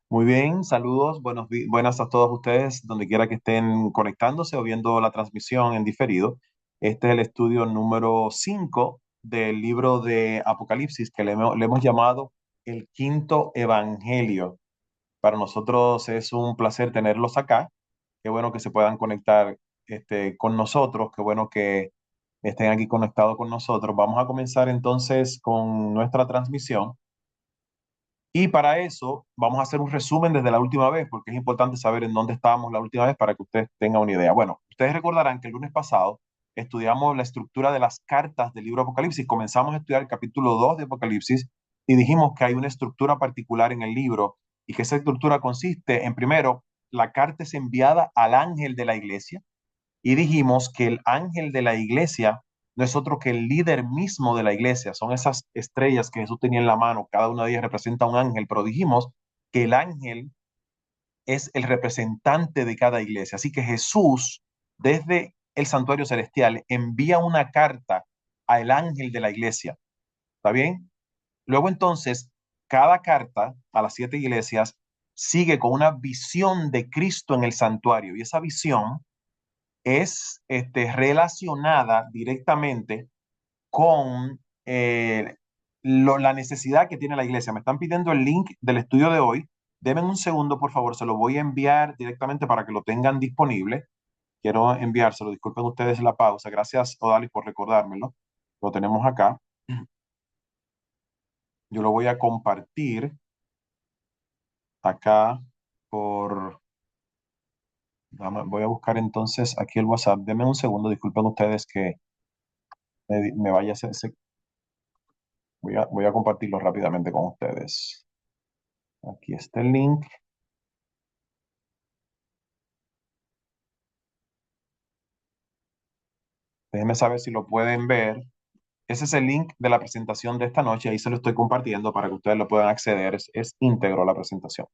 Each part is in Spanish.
Muy bien, saludos, buenas a todos ustedes, donde quiera que estén conectándose o viendo la transmisión en diferido. Este es el estudio número 5 del libro de Apocalipsis, que le hemos llamado el quinto evangelio. Para nosotros es un placer tenerlos acá. Qué bueno que se puedan conectar con nosotros, qué bueno que estén aquí conectados con nosotros. Vamos a comenzar entonces con nuestra transmisión. Y para eso vamos a hacer un resumen desde la última vez, porque es importante saber en dónde estábamos la última vez para que ustedes tengan una idea. Bueno, ustedes recordarán que el lunes pasado estudiamos la estructura de las cartas del libro Apocalipsis. Comenzamos a estudiar el capítulo 2 de Apocalipsis y dijimos que hay una estructura particular en el libro y que esa estructura consiste en, primero, la carta es enviada al ángel de la iglesia y dijimos que el ángel de la iglesia no es otro que el líder mismo de la iglesia. Son esas estrellas que Jesús tenía en la mano. Cada una de ellas representa un ángel, pero dijimos que el ángel es el representante de cada iglesia. Así que Jesús, desde el santuario celestial, envía una carta al ángel de la iglesia. ¿Está bien? Luego entonces, cada carta a las siete iglesias sigue con una visión de Cristo en el santuario. Y esa visión es relacionada directamente con la necesidad que tiene la iglesia. Me están pidiendo el link del estudio de hoy. Denme un segundo, por favor, se lo voy a enviar directamente para que lo tengan disponible. Quiero enviárselo, disculpen ustedes la pausa. Gracias, Odalis, por recordármelo. Lo tenemos acá. Yo lo voy a compartir acá por... Voy a buscar entonces aquí el WhatsApp. Denme un segundo, disculpen ustedes que me vaya a hacer, voy a compartirlo rápidamente con ustedes. Aquí está el link. Déjenme saber si lo pueden ver. Ese es el link de la presentación de esta noche. Ahí se lo estoy compartiendo para que ustedes lo puedan acceder. Es íntegro la presentación.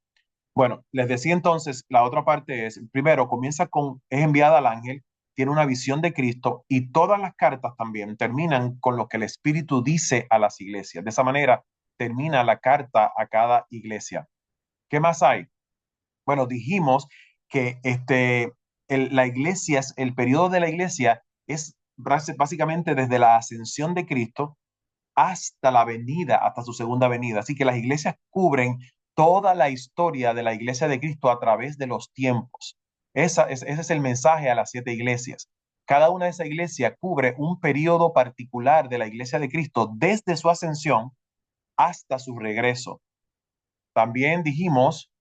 Bueno, les decía entonces, la otra parte es, primero, comienza con, es enviada al ángel, tiene una visión de Cristo y todas las cartas también terminan con lo que el Espíritu dice a las iglesias. De esa manera termina la carta a cada iglesia. ¿Qué más hay? Bueno, dijimos que la iglesia, el periodo de la iglesia es básicamente desde la ascensión de Cristo hasta la venida, hasta su segunda venida. Así que las iglesias cubren toda la historia de la iglesia de Cristo a través de los tiempos. Ese es el mensaje a las siete iglesias. Cada una de esas iglesias cubre un periodo particular de la iglesia de Cristo desde su ascensión hasta su regreso. También dijimos,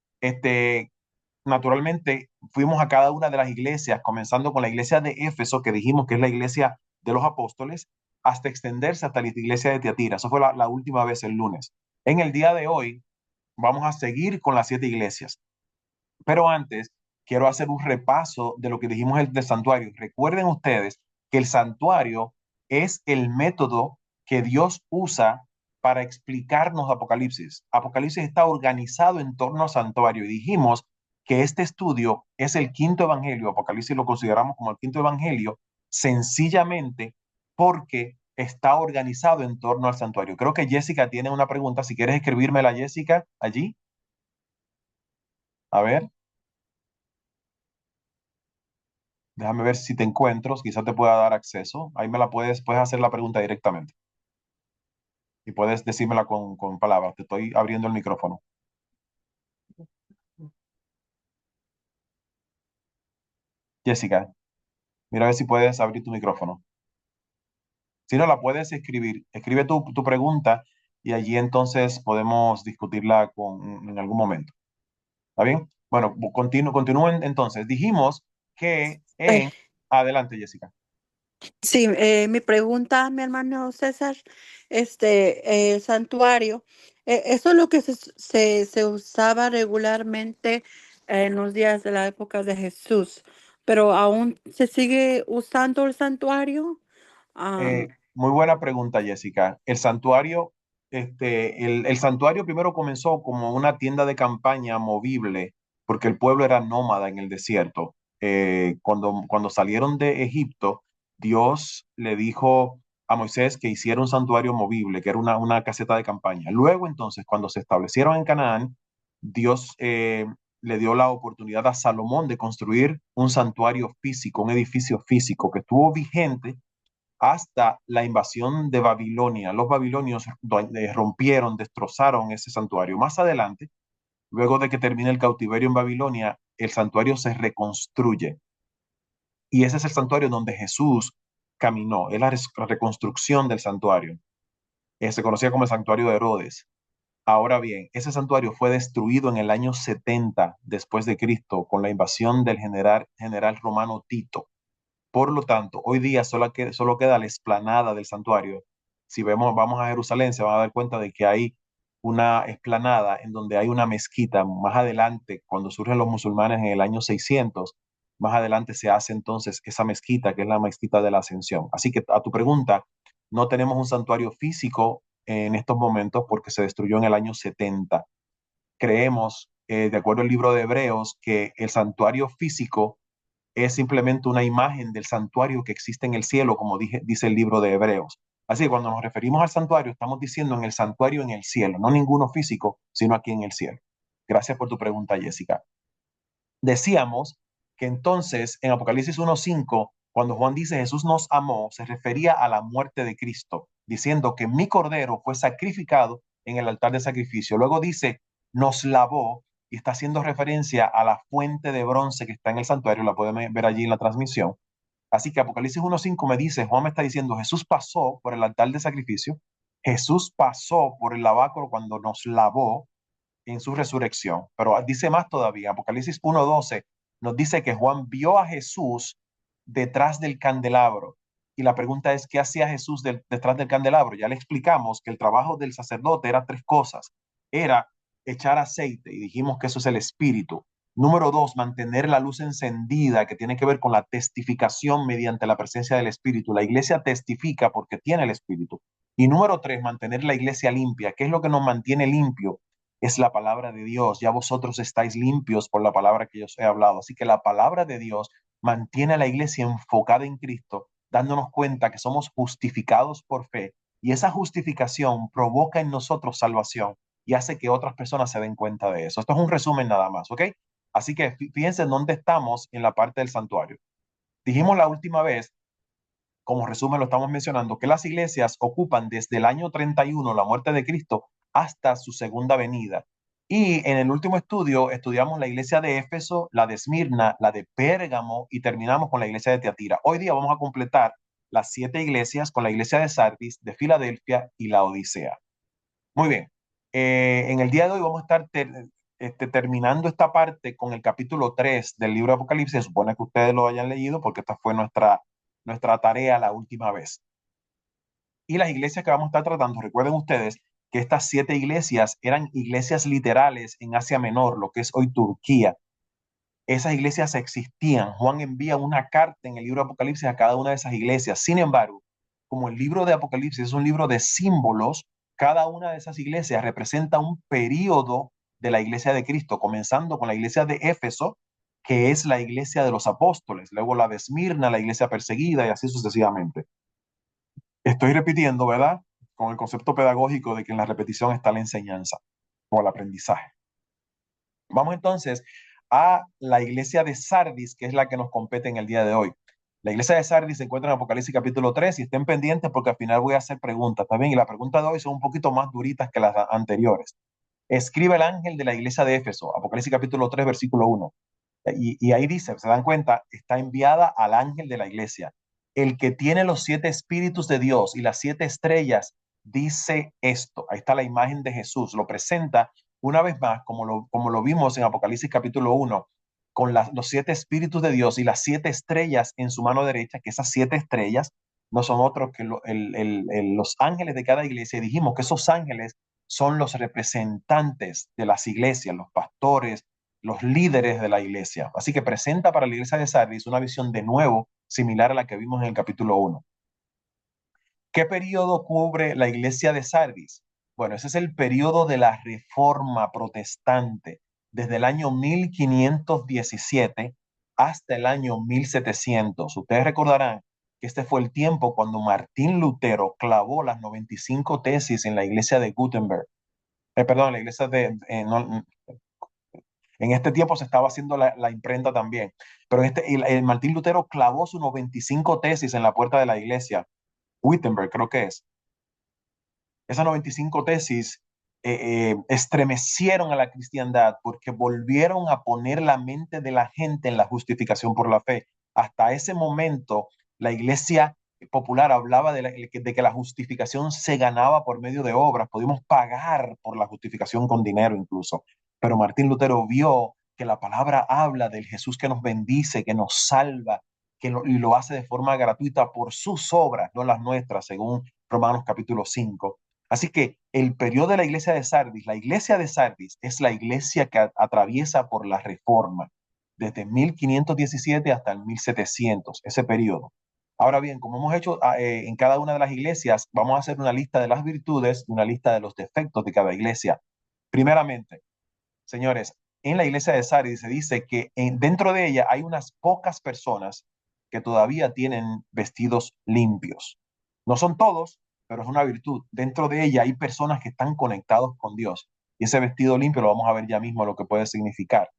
naturalmente, fuimos a cada una de las iglesias, comenzando con la iglesia de Éfeso, que dijimos que es la iglesia de los apóstoles, hasta extenderse hasta la iglesia de Tiatira. Eso fue la última vez el lunes. En el día de hoy vamos a seguir con las siete iglesias. Pero antes, quiero hacer un repaso de lo que dijimos del santuario. Recuerden ustedes que el santuario es el método que Dios usa para explicarnos Apocalipsis. Apocalipsis está organizado en torno al santuario y dijimos que este estudio es el quinto evangelio. Apocalipsis lo consideramos como el quinto evangelio, sencillamente porque está organizado en torno al santuario. Creo que Jessica tiene una pregunta. Si quieres escribírmela, Jessica, allí. A ver. Déjame ver si te encuentro, quizás te pueda dar acceso. Ahí puedes hacer la pregunta directamente y puedes decírmela con palabras. Te estoy abriendo el micrófono. Jessica, mira a ver si puedes abrir tu micrófono. Si no, la puedes escribir. Escribe tu pregunta y allí entonces podemos discutirla en algún momento. ¿Está bien? Bueno, continúen entonces. Dijimos que Eh, en... Adelante, Jessica. sí, mi pregunta, mi hermano César, el santuario, eso es lo que se usaba regularmente en los días de la época de Jesús, pero aún se sigue usando el santuario. Muy buena pregunta, Jessica. El santuario, el santuario primero comenzó como una tienda de campaña movible, porque el pueblo era nómada en el desierto. Cuando salieron de Egipto, Dios le dijo a Moisés que hiciera un santuario movible, que era una caseta de campaña. Luego, entonces, cuando se establecieron en Canaán, Dios le dio la oportunidad a Salomón de construir un santuario físico, un edificio físico que estuvo vigente hasta la invasión de Babilonia. Los babilonios rompieron, destrozaron ese santuario. Más adelante, luego de que termine el cautiverio en Babilonia, el santuario se reconstruye. Y ese es el santuario donde Jesús caminó. Es la reconstrucción del santuario. Se conocía como el santuario de Herodes. Ahora bien, ese santuario fue destruido en el año 70 después de Cristo con la invasión del general romano Tito. Por lo tanto, hoy día solo queda la explanada del santuario. Si vamos a Jerusalén, se van a dar cuenta de que hay una explanada en donde hay una mezquita. Más adelante, cuando surgen los musulmanes en el año 600, más adelante se hace entonces esa mezquita, que es la mezquita de la Ascensión. Así que a tu pregunta, no tenemos un santuario físico en estos momentos porque se destruyó en el año 70. Creemos, de acuerdo al libro de Hebreos, que el santuario físico es simplemente una imagen del santuario que existe en el cielo, como dice el libro de Hebreos. Así que cuando nos referimos al santuario, estamos diciendo en el santuario en el cielo, no ninguno físico, sino aquí en el cielo. Gracias por tu pregunta, Jessica. Decíamos que entonces en Apocalipsis 1:5, cuando Juan dice Jesús nos amó, se refería a la muerte de Cristo, diciendo que mi cordero fue sacrificado en el altar de sacrificio. Luego dice, nos lavó y está haciendo referencia a la fuente de bronce que está en el santuario, la pueden ver allí en la transmisión. Así que Apocalipsis 1:5 me dice, Juan me está diciendo, Jesús pasó por el altar de sacrificio, Jesús pasó por el lavacro cuando nos lavó, en su resurrección. Pero dice más todavía, Apocalipsis 1:12 nos dice que Juan vio a Jesús detrás del candelabro. Y la pregunta es, ¿qué hacía Jesús detrás del candelabro? Ya le explicamos que el trabajo del sacerdote era tres cosas. Era echar aceite, y dijimos que eso es el espíritu. Número dos, mantener la luz encendida, que tiene que ver con la testificación mediante la presencia del espíritu. La iglesia testifica porque tiene el espíritu. Y número tres, mantener la iglesia limpia. ¿Qué es lo que nos mantiene limpio? Es la palabra de Dios. Ya vosotros estáis limpios por la palabra que yo os he hablado. Así que la palabra de Dios mantiene a la iglesia enfocada en Cristo, dándonos cuenta que somos justificados por fe. Y esa justificación provoca en nosotros salvación y hace que otras personas se den cuenta de eso. Esto es un resumen nada más, ¿ok? Así que fíjense dónde estamos en la parte del santuario. Dijimos la última vez, como resumen lo estamos mencionando, que las iglesias ocupan desde el año 31, la muerte de Cristo, hasta su segunda venida. Y en el último estudio estudiamos la iglesia de Éfeso, la de Esmirna, la de Pérgamo y terminamos con la iglesia de Tiatira. Hoy día vamos a completar las 7 iglesias con la iglesia de Sardis, de Filadelfia y la Odisea. Muy bien. En el día de hoy vamos a estar terminando esta parte con el capítulo 3 del libro de Apocalipsis. Se supone que ustedes lo hayan leído porque esta fue nuestra tarea la última vez. Y las iglesias que vamos a estar tratando, recuerden ustedes que estas 7 iglesias eran iglesias literales en Asia Menor, lo que es hoy Turquía. Esas iglesias existían. Juan envía una carta en el libro de Apocalipsis a cada una de esas iglesias. Sin embargo, como el libro de Apocalipsis es un libro de símbolos, cada una de esas iglesias representa un periodo de la iglesia de Cristo, comenzando con la iglesia de Éfeso, que es la iglesia de los apóstoles, luego la de Esmirna, la iglesia perseguida y así sucesivamente. Estoy repitiendo, ¿verdad? Con el concepto pedagógico de que en la repetición está la enseñanza o el aprendizaje. Vamos entonces a la iglesia de Sardis, que es la que nos compete en el día de hoy. La iglesia de Sardis se encuentra en Apocalipsis capítulo 3 y estén pendientes porque al final voy a hacer preguntas también. Y las preguntas de hoy son un poquito más duritas que las anteriores. Escribe el ángel de la iglesia de Éfeso, Apocalipsis capítulo 3, versículo 1. Y ahí dice, se dan cuenta, está enviada al ángel de la iglesia. El que tiene los 7 espíritus de Dios y las 7 estrellas dice esto. Ahí está la imagen de Jesús. Lo presenta una vez más, como lo vimos en Apocalipsis capítulo 1, con los 7 espíritus de Dios y las 7 estrellas en su mano derecha, que esas 7 estrellas no son otros que los ángeles de cada iglesia. Y dijimos que esos ángeles son los representantes de las iglesias, los pastores, los líderes de la iglesia. Así que presenta para la iglesia de Sardis una visión de nuevo similar a la que vimos en el capítulo 1. ¿Qué periodo cubre la iglesia de Sardis? Bueno, ese es el periodo de la Reforma Protestante, desde el año 1517 hasta el año 1700. Ustedes recordarán que este fue el tiempo cuando Martín Lutero clavó las 95 tesis en la iglesia de Gutenberg. Perdón, la iglesia En este tiempo se estaba haciendo la imprenta también. Pero el Martín Lutero clavó sus 95 tesis en la puerta de la iglesia. Wittenberg, creo que es. Esas 95 tesis estremecieron a la cristiandad porque volvieron a poner la mente de la gente en la justificación por la fe. Hasta ese momento, la iglesia popular hablaba de que la justificación se ganaba por medio de obras, podíamos pagar por la justificación con dinero incluso. Pero Martín Lutero vio que la palabra habla del Jesús que nos bendice, que nos salva, y lo hace de forma gratuita por sus obras, no las nuestras, según Romanos capítulo 5. Así que el periodo de la iglesia de Sardis es la iglesia que atraviesa por la reforma, desde 1517 hasta el 1700, ese periodo. Ahora bien, como hemos hecho en cada una de las iglesias, vamos a hacer una lista de las virtudes y una lista de los defectos de cada iglesia. Primeramente, señores, en la iglesia de Sardis se dice que dentro de ella hay unas pocas personas que todavía tienen vestidos limpios. No son todos, pero es una virtud. Dentro de ella hay personas que están conectados con Dios. Y ese vestido limpio lo vamos a ver ya mismo lo que puede significar.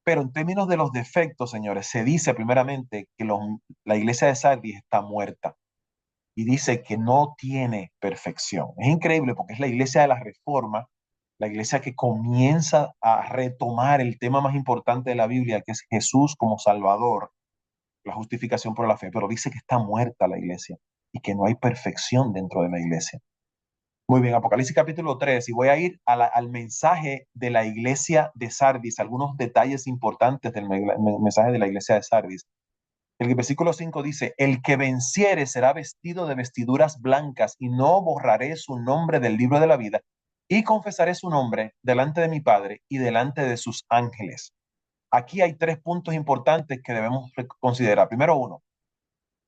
Pero en términos de los defectos, señores, se dice primeramente que la iglesia de Sardis está muerta y dice que no tiene perfección. Es increíble porque es la iglesia de la reforma, la iglesia que comienza a retomar el tema más importante de la Biblia, que es Jesús como Salvador, la justificación por la fe, pero dice que está muerta la iglesia y que no hay perfección dentro de la iglesia. Muy bien, Apocalipsis capítulo 3, y voy a ir al mensaje de la iglesia de Sardis, algunos detalles importantes del mensaje de la iglesia de Sardis. El versículo 5 dice, el que venciere será vestido de vestiduras blancas y no borraré su nombre del libro de la vida y confesaré su nombre delante de mi Padre y delante de sus ángeles. Aquí hay tres puntos importantes que debemos considerar. Primero, uno,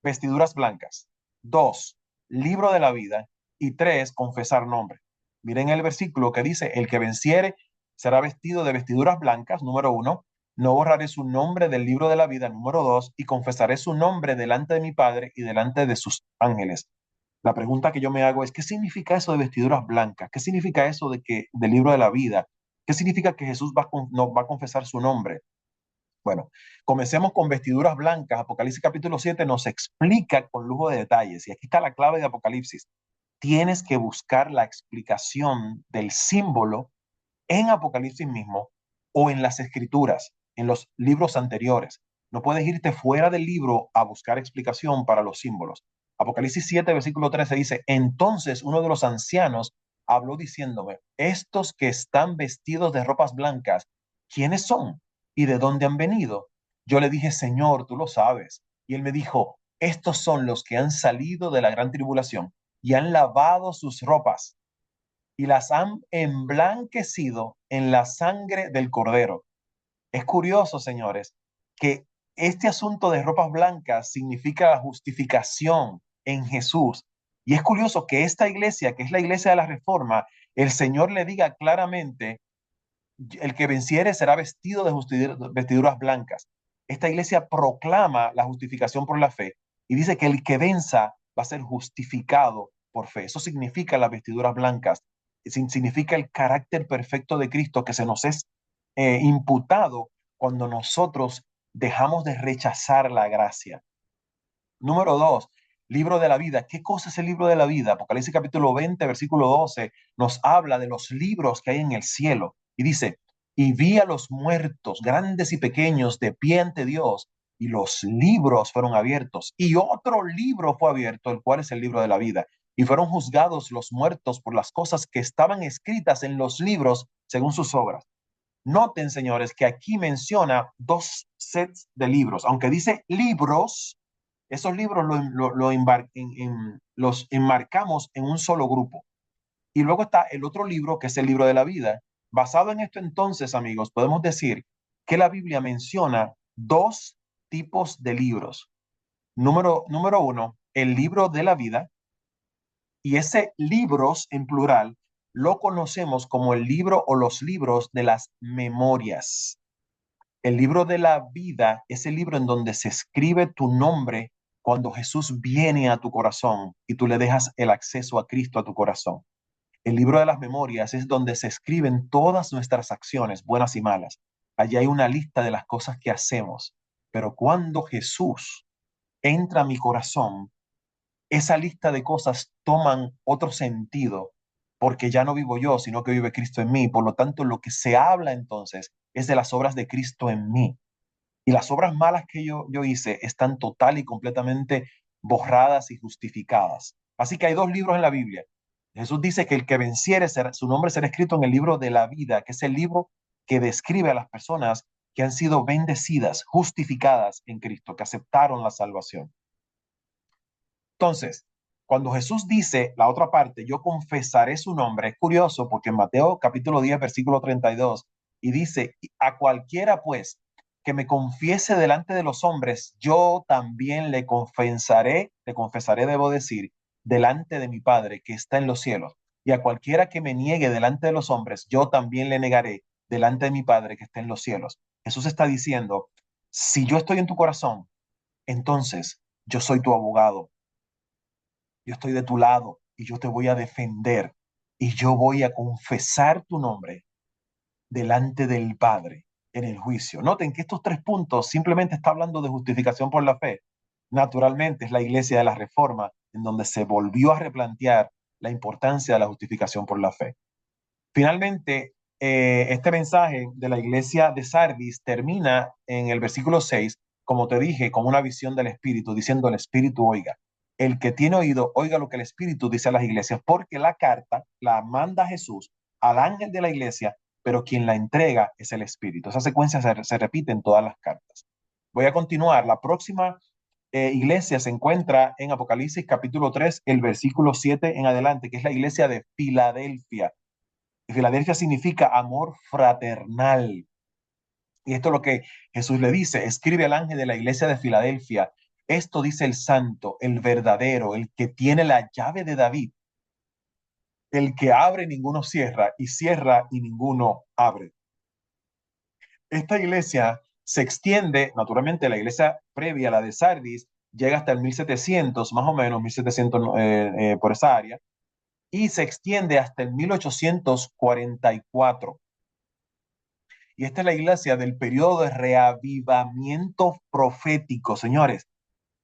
vestiduras blancas. Dos, libro de la vida. Y tres, confesar nombre. Miren el versículo que dice, el que venciere será vestido de vestiduras blancas, número uno. No borraré su nombre del libro de la vida, número dos. Y confesaré su nombre delante de mi Padre y delante de sus ángeles. La pregunta que yo me hago es, ¿qué significa eso de vestiduras blancas? ¿Qué significa eso del libro de la vida? ¿Qué significa que Jesús no, va a confesar su nombre? Bueno, comencemos con vestiduras blancas. Apocalipsis capítulo 7 nos explica con lujo de detalles. Y aquí está la clave de Apocalipsis. Tienes que buscar la explicación del símbolo en Apocalipsis mismo o en las escrituras, en los libros anteriores. No puedes irte fuera del libro a buscar explicación para los símbolos. Apocalipsis 7, versículo 13 dice, entonces uno de los ancianos habló diciéndome, estos que están vestidos de ropas blancas, ¿quiénes son? ¿Y de dónde han venido? Yo le dije, Señor, tú lo sabes. Y él me dijo, estos son los que han salido de la gran tribulación y han lavado sus ropas y las han emblanquecido en la sangre del Cordero. Es curioso, señores, que este asunto de ropas blancas significa la justificación en Jesús. Y es curioso que esta iglesia, que es la iglesia de la Reforma, el Señor le diga claramente, el que venciere será vestido de vestiduras blancas. Esta iglesia proclama la justificación por la fe y dice que el que venza va a ser justificado por fe. Eso significa las vestiduras blancas, significa el carácter perfecto de Cristo que se nos es imputado cuando nosotros dejamos de rechazar la gracia. Número dos, libro de la vida. ¿Qué cosa es el libro de la vida? Apocalipsis capítulo 20, versículo 12, nos habla de los libros que hay en el cielo. Y dice, y vi a los muertos, grandes y pequeños, de pie ante Dios, y los libros fueron abiertos. Y otro libro fue abierto, el cual es el libro de la vida. Y fueron juzgados los muertos por las cosas que estaban escritas en los libros según sus obras. Noten, señores, que aquí menciona dos sets de libros. Aunque dice libros, esos libros los enmarcamos en un solo grupo. Y luego está el otro libro, que es el libro de la vida. Basado en esto, entonces, amigos, podemos decir que la Biblia menciona dos tipos de libros. Número uno, el libro de la vida, y ese libros en plural lo conocemos como el libro o los libros de las memorias. El libro de la vida es el libro en donde se escribe tu nombre cuando Jesús viene a tu corazón y tú le dejas el acceso a Cristo a tu corazón. El libro de las memorias es donde se escriben todas nuestras acciones, buenas y malas. Allí hay una lista de las cosas que hacemos. Pero cuando Jesús entra a mi corazón, esa lista de cosas toman otro sentido, porque ya no vivo yo, sino que vive Cristo en mí. Por lo tanto, lo que se habla entonces es de las obras de Cristo en mí. Y las obras malas que yo hice están total y completamente borradas y justificadas. Así que hay dos libros en la Biblia. Jesús dice que el que venciere, su nombre será escrito en el libro de la vida, que es el libro que describe a las personas que han sido bendecidas, justificadas en Cristo, que aceptaron la salvación. Entonces, cuando Jesús dice la otra parte, yo confesaré su nombre, es curioso porque en Mateo capítulo 10, versículo 32, y dice, a cualquiera pues que me confiese delante de los hombres, yo también le confesaré, debo decir, delante de mi Padre que está en los cielos. Y a cualquiera que me niegue delante de los hombres, yo también le negaré delante de mi Padre que está en los cielos. Jesús está diciendo, si yo estoy en tu corazón, entonces yo soy tu abogado, yo estoy de tu lado y yo te voy a defender y yo voy a confesar tu nombre delante del Padre en el juicio. Noten que estos tres puntos simplemente está hablando de justificación por la fe. Naturalmente es la iglesia de la Reforma en donde se volvió a replantear la importancia de la justificación por la fe. Finalmente, este mensaje de la iglesia de Sardis termina en el versículo 6, como te dije, con una visión del Espíritu, diciendo el Espíritu oiga. El que tiene oído, oiga lo que el Espíritu dice a las iglesias, porque la carta la manda Jesús al ángel de la iglesia, pero quien la entrega es el Espíritu. Esa secuencia se repite en todas las cartas. Voy a continuar. La próxima iglesia se encuentra en Apocalipsis capítulo 3, el versículo 7 en adelante, que es la iglesia de Filadelfia. Filadelfia significa amor fraternal. Y esto es lo que Jesús le dice. Escribe al ángel de la iglesia de Filadelfia. Esto dice el santo, el verdadero, el que tiene la llave de David, el que abre ninguno cierra y cierra y ninguno abre. Esta iglesia se extiende, naturalmente la iglesia previa, la de Sardis, llega hasta el 1700, más o menos, 1700 por esa área, y se extiende hasta el 1844. Y esta es la iglesia del periodo de reavivamiento profético, señores.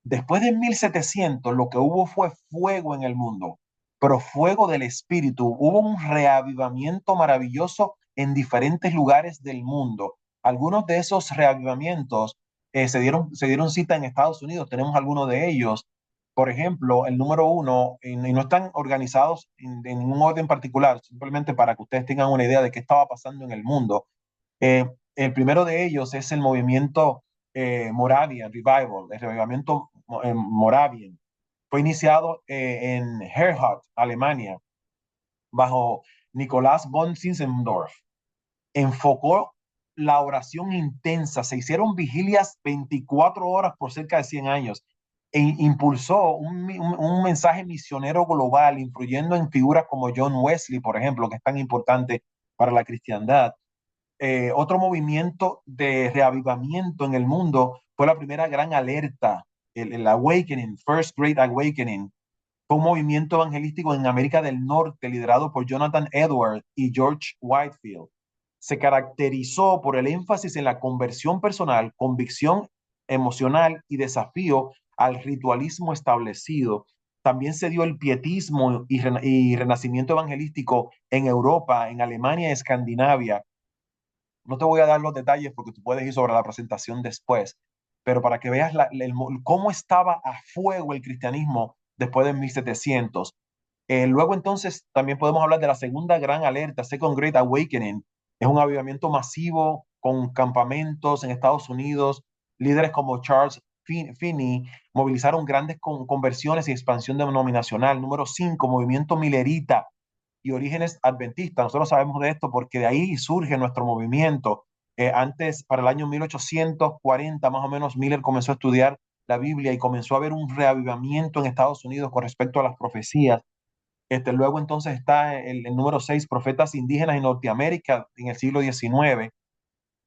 Después de 1700, lo que hubo fue fuego en el mundo, pero fuego del Espíritu. Hubo un reavivamiento maravilloso en diferentes lugares del mundo. Algunos de esos reavivamientos se dieron cita en Estados Unidos. Tenemos algunos de ellos. Por ejemplo, el número uno, y no están organizados en ningún orden particular, simplemente para que ustedes tengan una idea de qué estaba pasando en el mundo. El primero de ellos es el movimiento Moravian Revival, el revivamiento Moravian. Fue iniciado en Erhard, Alemania, bajo Nicolás von Zinzendorf. Enfocó la oración intensa, se hicieron vigilias 24 horas por cerca de 100 años e impulsó un mensaje misionero global, influyendo en figuras como John Wesley, por ejemplo, que es tan importante para la cristiandad. Otro movimiento de reavivamiento en el mundo fue la primera gran alerta, el Awakening, First Great Awakening. Fue un movimiento evangelístico en América del Norte liderado por Jonathan Edwards y George Whitefield. Se caracterizó por el énfasis en la conversión personal, convicción emocional y desafío al ritualismo establecido. También se dio el pietismo y renacimiento evangelístico en Europa, en Alemania y Escandinavia. No te voy a dar los detalles porque tú puedes ir sobre la presentación después, pero para que veas cómo estaba a fuego el cristianismo después de 1700. Luego entonces también podemos hablar de la segunda gran alerta, Second Great Awakening. Es un avivamiento masivo con campamentos en Estados Unidos. Líderes como Charles Finney movilizaron grandes conversiones y expansión denominacional. Número 5, movimiento Millerita y orígenes adventistas. Nosotros sabemos de esto porque de ahí surge nuestro movimiento. Antes, para el año 1840, más o menos, Miller comenzó a estudiar la Biblia y comenzó a haber un reavivamiento en Estados Unidos con respecto a las profecías. Luego entonces está el número 6, profetas indígenas en Norteamérica en el siglo XIX.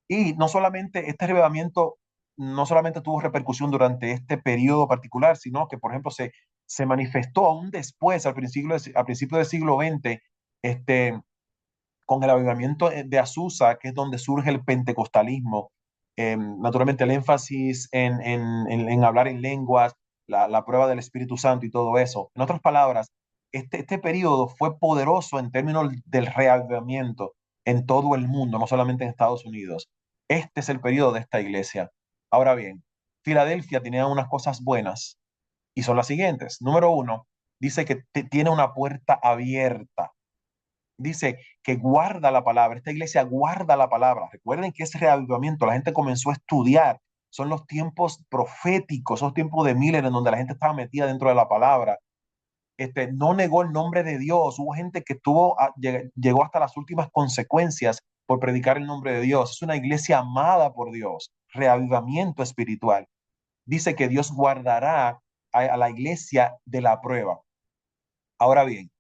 Y no solamente este reavivamiento, no solamente tuvo repercusión durante este periodo particular, sino que, por ejemplo, se manifestó aún después, al principio del siglo XX, Este, con el avivamiento de Azusa, que es donde surge el pentecostalismo, naturalmente el énfasis en hablar en lenguas, la prueba del Espíritu Santo y todo eso. En otras palabras, este periodo fue poderoso en términos del reavivamiento en todo el mundo, no solamente en Estados Unidos. Este es el periodo de esta iglesia. Ahora bien, Filadelfia tenía unas cosas buenas y son las siguientes. Número uno, dice que tiene una puerta abierta, dice que guarda la palabra. Esta iglesia guarda la palabra. Recuerden que es reavivamiento. La gente comenzó a estudiar. Son los tiempos proféticos, esos tiempos de Miller en donde la gente estaba metida dentro de la palabra. No negó el nombre de Dios. Hubo gente que llegó hasta las últimas consecuencias por predicar el nombre de Dios. Es una iglesia amada por Dios. Reavivamiento espiritual. Dice que Dios guardará a la iglesia de la prueba. Ahora bien,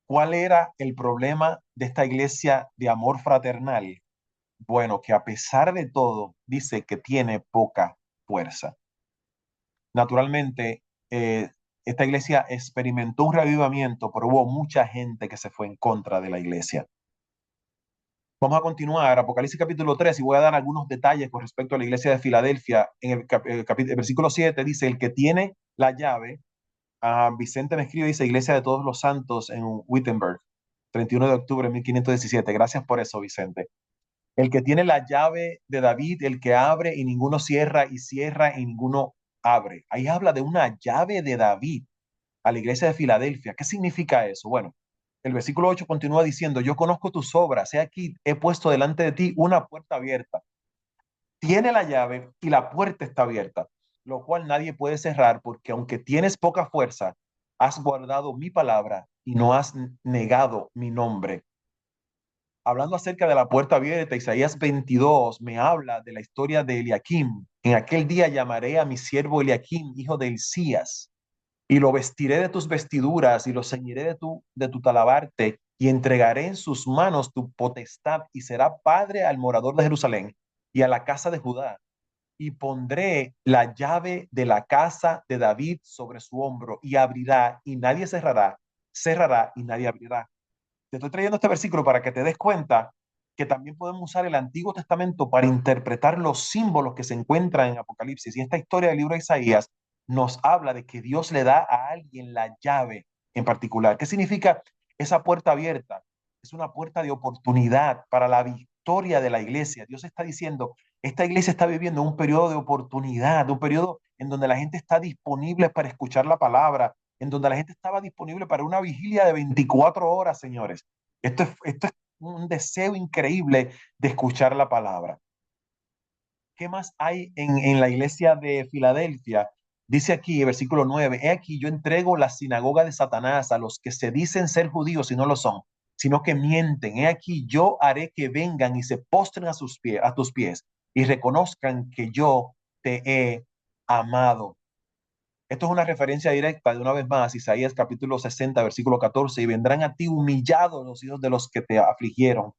¿cuál era el problema de esta iglesia de amor fraternal? Bueno, que a pesar de todo, dice que tiene poca fuerza. Naturalmente, esta iglesia experimentó un revivamiento, pero hubo mucha gente que se fue en contra de la iglesia. Vamos a continuar, Apocalipsis capítulo 3, y voy a dar algunos detalles con respecto a la iglesia de Filadelfia. En el versículo 7 dice, el que tiene la llave, Vicente me escribe, dice Iglesia de Todos los Santos en Wittenberg, 31 de octubre de 1517. Gracias por eso, Vicente. El que tiene la llave de David, el que abre y ninguno cierra, y cierra y ninguno abre. Ahí habla de una llave de David a la iglesia de Filadelfia. ¿Qué significa eso? Bueno, el versículo 8 continúa diciendo, yo conozco tus obras, he aquí, he puesto delante de ti una puerta abierta. Tiene la llave y la puerta está abierta, lo cual nadie puede cerrar, porque aunque tienes poca fuerza, has guardado mi palabra y no has negado mi nombre. Hablando acerca de la puerta abierta, Isaías 22 me habla de la historia de Eliakim. En aquel día llamaré a mi siervo Eliakim, hijo de Hilcías, y lo vestiré de tus vestiduras y lo ceñiré de tu talabarte y entregaré en sus manos tu potestad y será padre al morador de Jerusalén y a la casa de Judá y pondré la llave de la casa de David sobre su hombro y abrirá y nadie cerrará, cerrará y nadie abrirá. Te estoy trayendo este versículo para que te des cuenta que también podemos usar el Antiguo Testamento para interpretar los símbolos que se encuentran en Apocalipsis. Y esta historia del libro de Isaías nos habla de que Dios le da a alguien la llave en particular. ¿Qué significa esa puerta abierta? Es una puerta de oportunidad para la victoria de la iglesia. Dios está diciendo, esta iglesia está viviendo un periodo de oportunidad, un periodo en donde la gente está disponible para escuchar la palabra, en donde la gente estaba disponible para una vigilia de 24 horas, señores. Esto es un deseo increíble de escuchar la palabra. ¿Qué más hay en la iglesia de Filadelfia? Dice aquí, versículo 9, he aquí yo entrego la sinagoga de Satanás a los que se dicen ser judíos y no lo son, sino que mienten. He aquí yo haré que vengan y se postren a tus pies y reconozcan que yo te he amado. Esto es una referencia directa de una vez más, Isaías capítulo 60, versículo 14, y vendrán a ti humillados los hijos de los que te afligieron,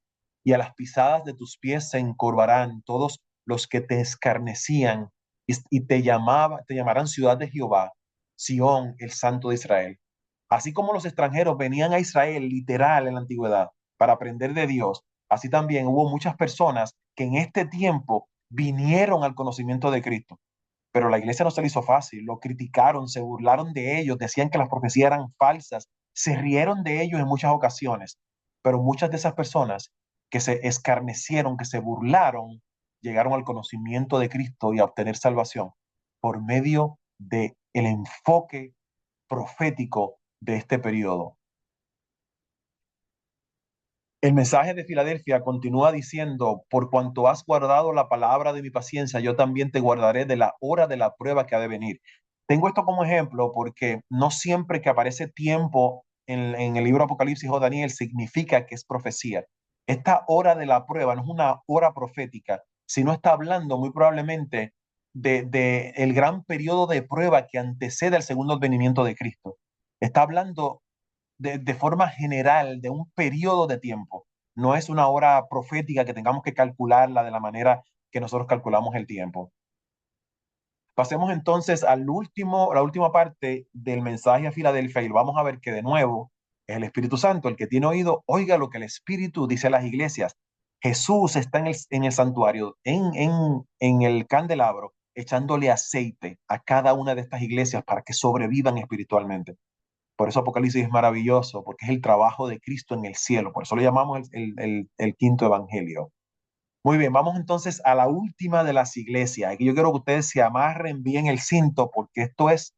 y a las pisadas de tus pies se encorvarán todos los que te escarnecían, y te llamarán ciudad de Jehová, Sión, el Santo de Israel. Así como los extranjeros venían a Israel literal en la antigüedad para aprender de Dios, así también hubo muchas personas que en este tiempo vinieron al conocimiento de Cristo, pero la iglesia no se le hizo fácil, lo criticaron, se burlaron de ellos, decían que las profecías eran falsas, se rieron de ellos en muchas ocasiones, pero muchas de esas personas que se escarnecieron, que se burlaron, llegaron al conocimiento de Cristo y a obtener salvación por medio de el enfoque profético de este periodo. El mensaje de Filadelfia continúa diciendo, por cuanto has guardado la palabra de mi paciencia, yo también te guardaré de la hora de la prueba que ha de venir. Tengo esto como ejemplo porque no siempre que aparece tiempo en el libro Apocalipsis o Daniel significa que es profecía. Esta hora de la prueba no es una hora profética, sino está hablando muy probablemente de el gran periodo de prueba que antecede al segundo advenimiento de Cristo. Está hablando de forma general de un periodo de tiempo. No es una hora profética que tengamos que calcularla de la manera que nosotros calculamos el tiempo. Pasemos entonces la última parte del mensaje a Filadelfia y vamos a ver que de nuevo Es el Espíritu Santo. El que tiene oído, oiga lo que el Espíritu dice a las iglesias. Jesús está en el santuario, en el candelabro, echándole aceite a cada una de estas iglesias para que sobrevivan espiritualmente. Por eso Apocalipsis es maravilloso, porque es el trabajo de Cristo en el cielo. Por eso lo llamamos el quinto evangelio. Muy bien, vamos entonces a la última de las iglesias. Aquí yo quiero que ustedes se amarren bien el cinto, porque esto es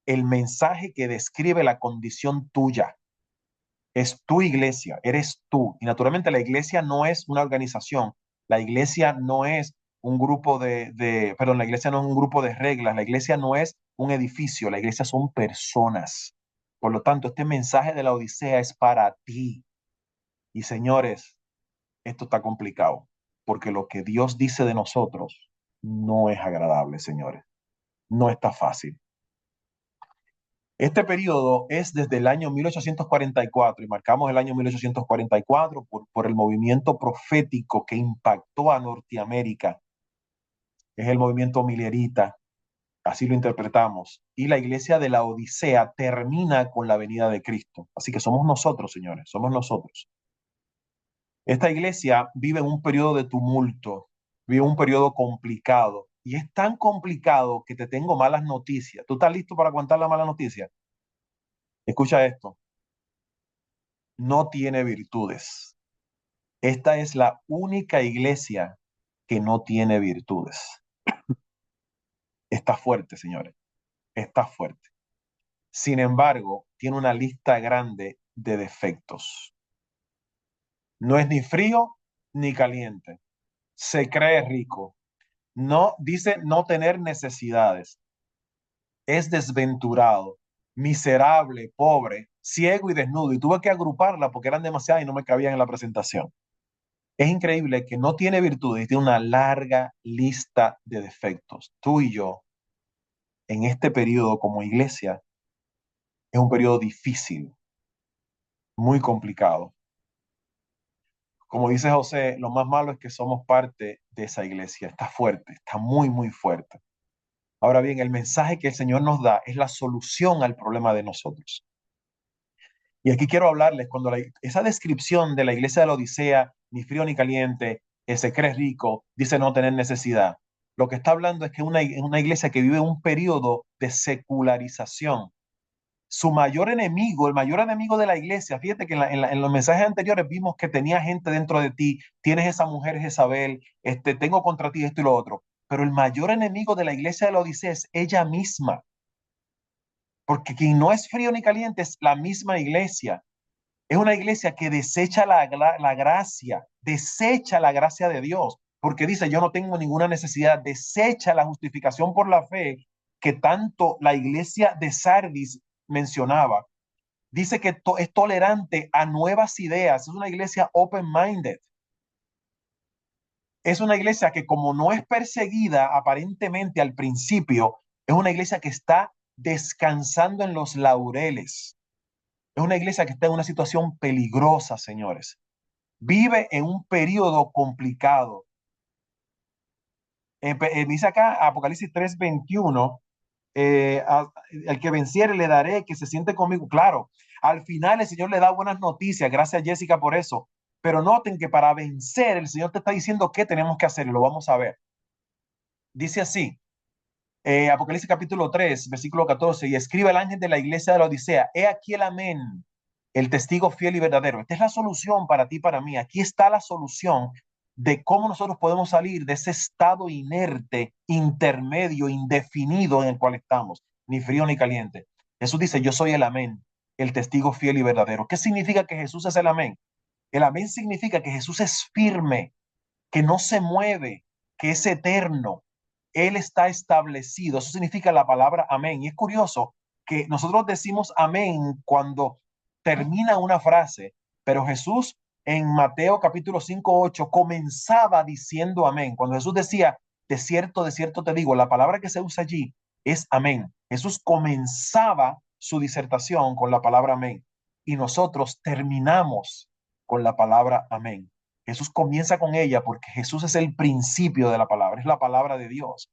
el mensaje que describe la condición tuya. Es tu iglesia, eres tú. Y naturalmente la iglesia no es una organización, la iglesia no es un grupo perdón, la iglesia no es un grupo de reglas, la iglesia no es un edificio, la iglesia son personas. Por lo tanto, este mensaje de la Odisea es para ti. Y señores, esto está complicado, porque lo que Dios dice de nosotros no es agradable, señores. No está fácil. Este periodo es desde el año 1844 y marcamos el año 1844 por el movimiento profético que impactó a Norteamérica. Es el movimiento millerita, así lo interpretamos. Y la iglesia de la Odisea termina con la venida de Cristo. Así que somos nosotros, señores, somos nosotros. Esta iglesia vive en un periodo de tumulto, vive un periodo complicado. Y es tan complicado que te tengo malas noticias. ¿Tú estás listo para contar la mala noticia? Escucha esto. No tiene virtudes. Esta es la única iglesia que no tiene virtudes. Está fuerte, señores. Está fuerte. Sin embargo, tiene una lista grande de defectos. No es ni frío ni caliente. Se cree rico. No dice no tener necesidades. Es desventurado, miserable, pobre, ciego y desnudo. Y tuve que agruparla porque eran demasiadas y no me cabían en la presentación. Es increíble que no tiene virtudes y tiene una larga lista de defectos. Tú y yo, en este periodo como iglesia, es un periodo difícil, muy complicado. Como dice José, lo más malo es que somos parte de esa iglesia. Está fuerte, está muy, muy fuerte. Ahora bien, el mensaje que el Señor nos da es la solución al problema de nosotros. Y aquí quiero hablarles, esa descripción de la iglesia de la Odisea, ni frío ni caliente, se cree rico, dice no tener necesidad. Lo que está hablando es que es una iglesia que vive un periodo de secularización. Su mayor enemigo, el mayor enemigo de la iglesia, fíjate que en los mensajes anteriores vimos que tenía gente dentro de ti, tienes esa mujer Jezabel, tengo contra ti esto y lo otro, pero el mayor enemigo de la iglesia de la Odisea es ella misma, porque quien no es frío ni caliente es la misma iglesia. Es una iglesia que desecha la gracia, desecha la gracia de Dios, porque dice, yo no tengo ninguna necesidad, desecha la justificación por la fe que tanto la iglesia de Sardis mencionaba. Dice que es tolerante a nuevas ideas, es una iglesia open-minded. Es una iglesia que como no es perseguida aparentemente al principio, es una iglesia que está descansando en los laureles. Es una iglesia que está en una situación peligrosa, señores. Vive en un periodo complicado. Dice acá Apocalipsis 3:21, el que venciere le daré, que se siente conmigo. Claro, al final el Señor le da buenas noticias, gracias Jessica por eso. Pero noten que para vencer el Señor te está diciendo qué tenemos que hacer y lo vamos a ver. Dice así, Apocalipsis capítulo 3, versículo 14, y escribe el ángel de la iglesia de la Odisea, he aquí el amén, el testigo fiel y verdadero. Esta es la solución para ti y para mí. Aquí está la solución de cómo nosotros podemos salir de ese estado inerte, intermedio, indefinido en el cual estamos, ni frío ni caliente. Jesús dice, yo soy el amén, el testigo fiel y verdadero. ¿Qué significa que Jesús es el amén? El amén significa que Jesús es firme, que no se mueve, que es eterno. Él está establecido. Eso significa la palabra amén. Y es curioso que nosotros decimos amén cuando termina una frase, pero Jesús en Mateo capítulo 5:8 comenzaba diciendo amén. Cuando Jesús decía, de cierto te digo, la palabra que se usa allí es amén. Jesús comenzaba su disertación con la palabra amén y nosotros terminamos con la palabra amén. Jesús comienza con ella porque Jesús es el principio de la palabra, es la palabra de Dios.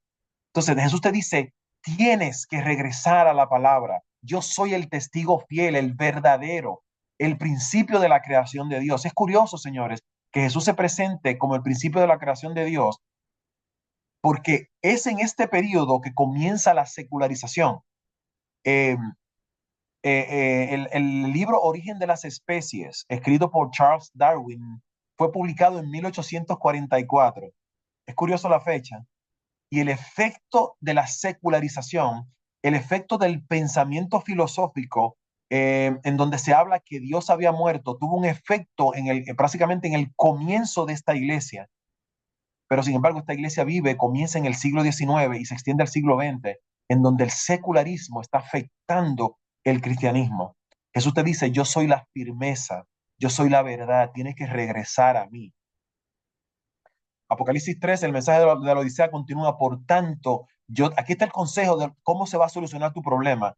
Entonces Jesús te dice, tienes que regresar a la palabra. Yo soy el testigo fiel, el verdadero. el principio de la creación de Dios. Es curioso, señores, que Jesús se presente como el principio de la creación de Dios, porque es en este periodo que comienza la secularización. Eh, el libro Origen de las Especies, escrito por Charles Darwin, fue publicado en 1844. Es curioso la fecha. Y el efecto de la secularización, el efecto del pensamiento filosófico, en donde se habla que Dios había muerto, tuvo un efecto prácticamente en el comienzo de esta iglesia. Pero sin embargo, esta iglesia comienza en el siglo XIX y se extiende al siglo XX, en donde el secularismo está afectando el cristianismo. Jesús te dice, yo soy la firmeza, yo soy la verdad, tienes que regresar a mí. Apocalipsis 3, el mensaje de la Odisea continúa, por tanto, aquí está el consejo de cómo se va a solucionar tu problema.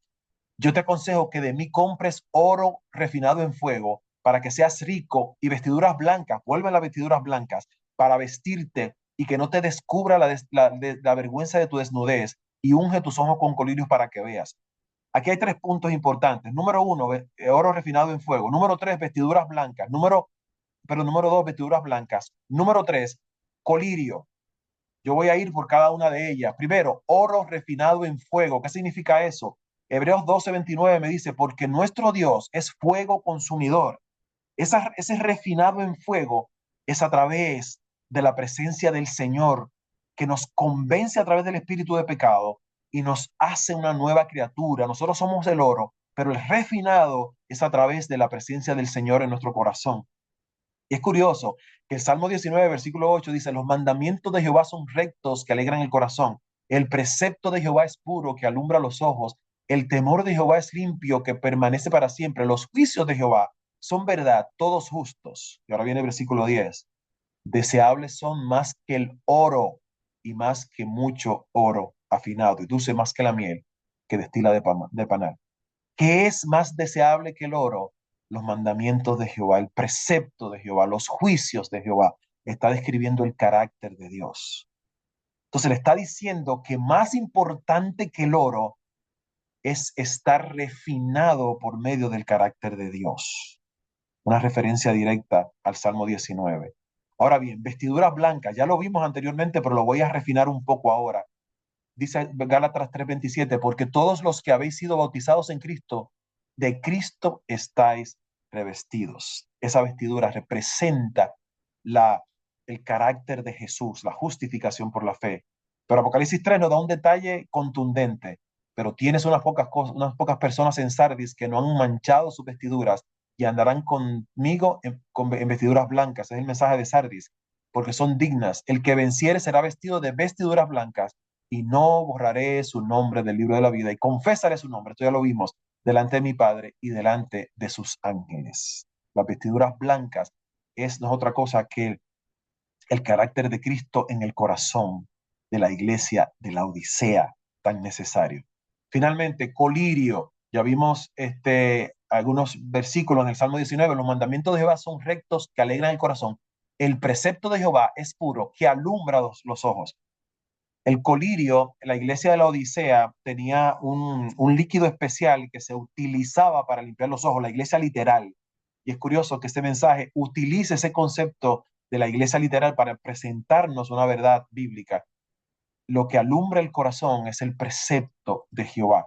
Yo te aconsejo que de mí compres oro refinado en fuego para que seas rico y vestiduras blancas, vuelve a las vestiduras blancas para vestirte y que no te descubra la vergüenza de tu desnudez y unge tus ojos con colirios para que veas. Aquí hay 3 puntos importantes. Número 1, oro refinado en fuego. Número 3, vestiduras blancas. Número 2, vestiduras blancas. Número 3, colirio. Yo voy a ir por cada una de ellas. Primero, oro refinado en fuego. ¿Qué significa eso? Hebreos 12:29 me dice, porque nuestro Dios es fuego consumidor. Ese refinado en fuego es a través de la presencia del Señor que nos convence a través del espíritu de pecado y nos hace una nueva criatura. Nosotros somos el oro, pero el refinado es a través de la presencia del Señor en nuestro corazón. Y es curioso que el Salmo 19, versículo 8 dice, los mandamientos de Jehová son rectos que alegran el corazón. El precepto de Jehová es puro que alumbra los ojos. El temor de Jehová es limpio que permanece para siempre. Los juicios de Jehová son verdad, todos justos. Y ahora viene el versículo 10. Deseables son más que el oro y más que mucho oro afinado y dulce más que la miel que destila de panal. ¿Qué es más deseable que el oro? Los mandamientos de Jehová, el precepto de Jehová, los juicios de Jehová. Está describiendo el carácter de Dios. Entonces le está diciendo que más importante que el oro es estar refinado por medio del carácter de Dios. Una referencia directa al Salmo 19. Ahora bien, vestiduras blancas, ya lo vimos anteriormente, pero lo voy a refinar un poco ahora. Dice Gálatas 3:27, porque todos los que habéis sido bautizados en Cristo, de Cristo estáis revestidos. Esa vestidura representa la, el carácter de Jesús, la justificación por la fe. Pero Apocalipsis 3 nos da un detalle contundente, pero tienes unas pocas personas en Sardis que no han manchado sus vestiduras y andarán conmigo en vestiduras blancas. Es el mensaje de Sardis, porque son dignas. El que venciere será vestido de vestiduras blancas y no borraré su nombre del libro de la vida y confesaré su nombre, esto ya lo vimos, delante de mi Padre y delante de sus ángeles. Las vestiduras blancas no es otra cosa que el carácter de Cristo en el corazón de la iglesia de la Odisea, tan necesario. Finalmente, colirio. Ya vimos algunos versículos en el Salmo 19. Los mandamientos de Jehová son rectos que alegran el corazón. El precepto de Jehová es puro que alumbra los ojos. El colirio, la iglesia de la Odisea tenía un líquido especial que se utilizaba para limpiar los ojos, la iglesia literal. Y es curioso que este mensaje utilice ese concepto de la iglesia literal para presentarnos una verdad bíblica. Lo que alumbra el corazón es el precepto de Jehová.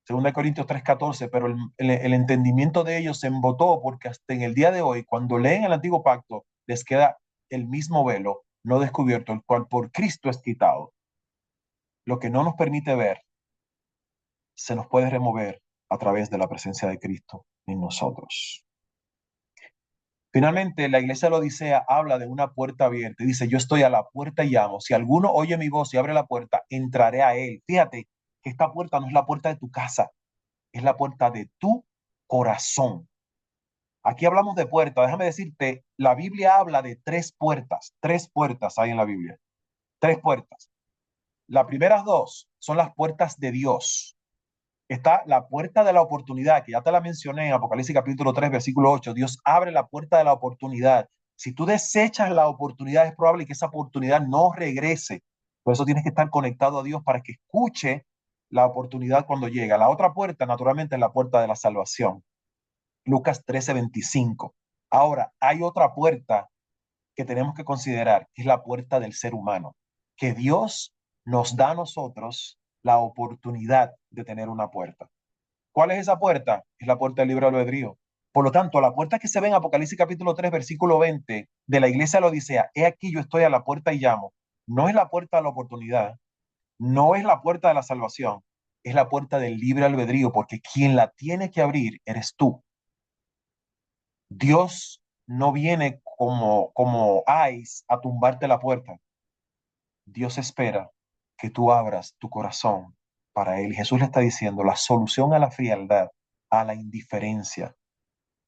Según Corintios 3:14, pero el entendimiento de ellos se embotó porque hasta en el día de hoy, cuando leen el antiguo pacto, les queda el mismo velo no descubierto, el cual por Cristo es quitado. Lo que no nos permite ver se nos puede remover a través de la presencia de Cristo en nosotros. Finalmente, la iglesia de la Odisea habla de una puerta abierta. Dice, yo estoy a la puerta y llamo. Si alguno oye mi voz y abre la puerta, entraré a él. Fíjate que esta puerta no es la puerta de tu casa, es la puerta de tu corazón. Aquí hablamos de puerta. Déjame decirte, la Biblia habla de 3 puertas. 3 puertas hay en la Biblia. 3 puertas. Las primeras 2 son las puertas de Dios. Está la puerta de la oportunidad, que ya te la mencioné en Apocalipsis capítulo 3, versículo 8. Dios abre la puerta de la oportunidad. Si tú desechas la oportunidad, es probable que esa oportunidad no regrese. Por eso tienes que estar conectado a Dios para que escuche la oportunidad cuando llega. La otra puerta, naturalmente, es la puerta de la salvación. Lucas 13:25. Ahora, hay otra puerta que tenemos que considerar, que es la puerta del ser humano, que Dios nos da a nosotros la oportunidad de tener una puerta. ¿Cuál es esa puerta? Es la puerta del libre albedrío. Por lo tanto, la puerta que se ve en Apocalipsis capítulo 3, versículo 20 de la iglesia de la Odisea, he aquí yo estoy a la puerta y llamo, no es la puerta de la oportunidad, no es la puerta de la salvación, es la puerta del libre albedrío, porque quien la tiene que abrir eres tú. Dios no viene como Ice a tumbarte la puerta. Dios espera que tú abras tu corazón para Él. Jesús le está diciendo la solución a la frialdad, a la indiferencia,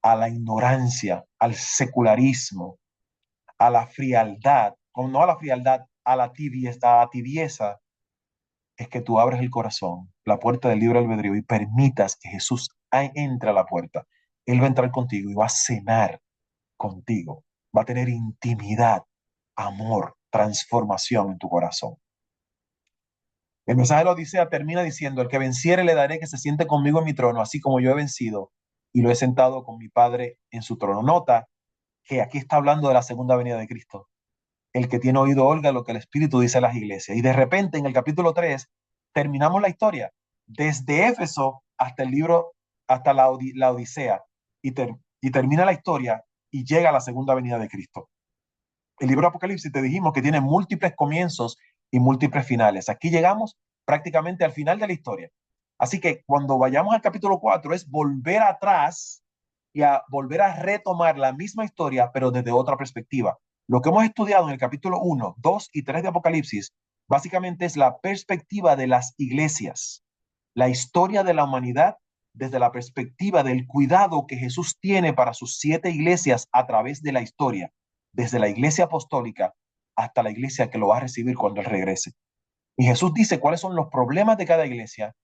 a la ignorancia, al secularismo, a la frialdad, o no a la frialdad, a la tibieza, es que tú abres el corazón, la puerta del libre albedrío y permitas que Jesús entre a la puerta. Él va a entrar contigo y va a cenar contigo, va a tener intimidad, amor, transformación en tu corazón. El mensaje de la Odisea termina diciendo, el que venciere le daré que se siente conmigo en mi trono, así como yo he vencido y lo he sentado con mi Padre en su trono. Nota que aquí está hablando de la segunda venida de Cristo. El que tiene oído oiga lo que el Espíritu dice a las iglesias. Y de repente en el capítulo 3 terminamos la historia, desde Éfeso hasta el libro, hasta la Odisea, y termina la historia y llega a la segunda venida de Cristo. El libro de Apocalipsis te dijimos que tiene múltiples comienzos y múltiples finales. Aquí llegamos prácticamente al final de la historia. Así que cuando vayamos al capítulo 4 es volver atrás y a volver a retomar la misma historia, pero desde otra perspectiva. Lo que hemos estudiado en el capítulo 1, 2 y 3 de Apocalipsis, básicamente es la perspectiva de las iglesias, la historia de la humanidad desde la perspectiva del cuidado que Jesús tiene para sus 7 iglesias a través de la historia, desde la iglesia apostólica hasta la iglesia que lo va a recibir cuando Él regrese. Y Jesús dice cuáles son los problemas de cada iglesia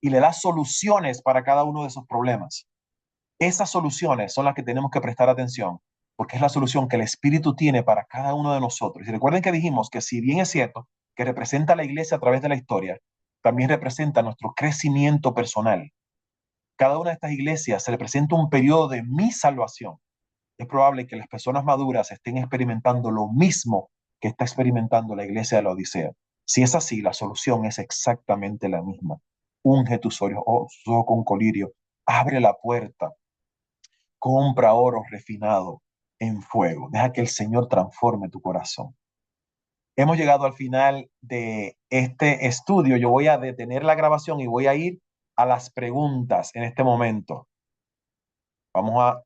y le da soluciones para cada uno de esos problemas. Esas soluciones son las que tenemos que prestar atención, porque es la solución que el Espíritu tiene para cada uno de nosotros. Y recuerden que dijimos que si bien es cierto que representa a la iglesia a través de la historia, también representa nuestro crecimiento personal. Cada una de estas iglesias se representa un periodo de mi salvación. Es probable que las personas maduras estén experimentando lo mismo que está experimentando la iglesia de la Odisea. Si es así, la solución es exactamente la misma. Unge tus ojos con colirio, abre la puerta, compra oro refinado en fuego. Deja que el Señor transforme tu corazón. Hemos llegado al final de este estudio. Yo voy a detener la grabación y voy a ir a las preguntas en este momento. Vamos a